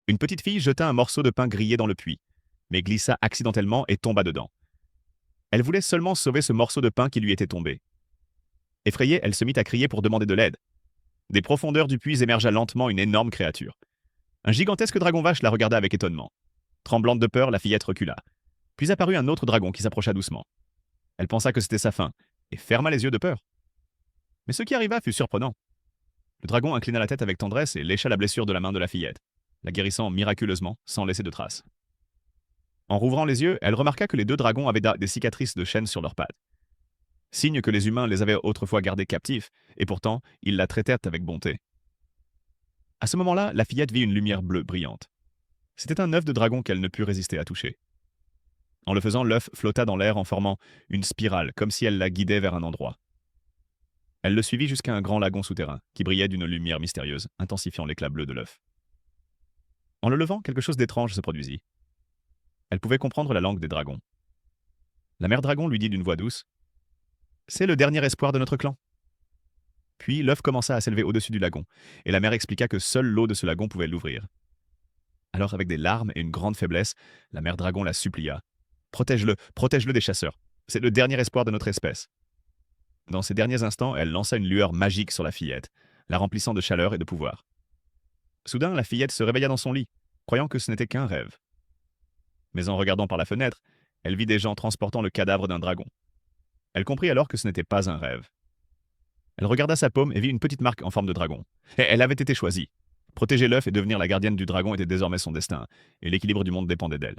Une petite fille jeta un morceau de pain grillé dans le puits, mais glissa accidentellement et tomba dedans. Elle voulait seulement sauver ce morceau de pain qui lui était tombé. Effrayée, elle se mit à crier pour demander de l'aide. Des profondeurs du puits émergea lentement une énorme créature. Un gigantesque dragon vache la regarda avec étonnement. Tremblante de peur, la fillette recula. Puis apparut un autre dragon qui s'approcha doucement. Elle pensa que c'était sa fin, et ferma les yeux de peur. Mais ce qui arriva fut surprenant. Le dragon inclina la tête avec tendresse et lécha la blessure de la main de la fillette, la guérissant miraculeusement, sans laisser de traces. En rouvrant les yeux, elle remarqua que les deux dragons avaient des cicatrices de chaînes sur leurs pattes. Signe que les humains les avaient autrefois gardés captifs, et pourtant, ils la traitèrent avec bonté. À ce moment-là, la fillette vit une lumière bleue brillante. C'était un œuf de dragon qu'elle ne put résister à toucher. En le faisant, l'œuf flotta dans l'air en formant une spirale, comme si elle la guidait vers un endroit. Elle le suivit jusqu'à un grand lagon souterrain, qui brillait d'une lumière mystérieuse, intensifiant l'éclat bleu de l'œuf. En le levant, quelque chose d'étrange se produisit. Elle pouvait comprendre la langue des dragons. La mère dragon lui dit d'une voix douce: C'est le dernier espoir de notre clan. Puis l'œuf commença à s'élever au-dessus du lagon, et la mère expliqua que seule l'eau de ce lagon pouvait l'ouvrir. Alors, avec des larmes et une grande faiblesse, la mère dragon la supplia: protège-le des chasseurs. C'est le dernier espoir de notre espèce. Dans ces derniers instants, elle lança une lueur magique sur la fillette, la remplissant de chaleur et de pouvoir. Soudain, la fillette se réveilla dans son lit, croyant que ce n'était qu'un rêve. Mais en regardant par la fenêtre, elle vit des gens transportant le cadavre d'un dragon. Elle comprit alors que ce n'était pas un rêve. Elle regarda sa paume et vit une petite marque en forme de dragon. Et elle avait été choisie. Protéger l'œuf et devenir la gardienne du dragon était désormais son destin, et l'équilibre du monde dépendait d'elle.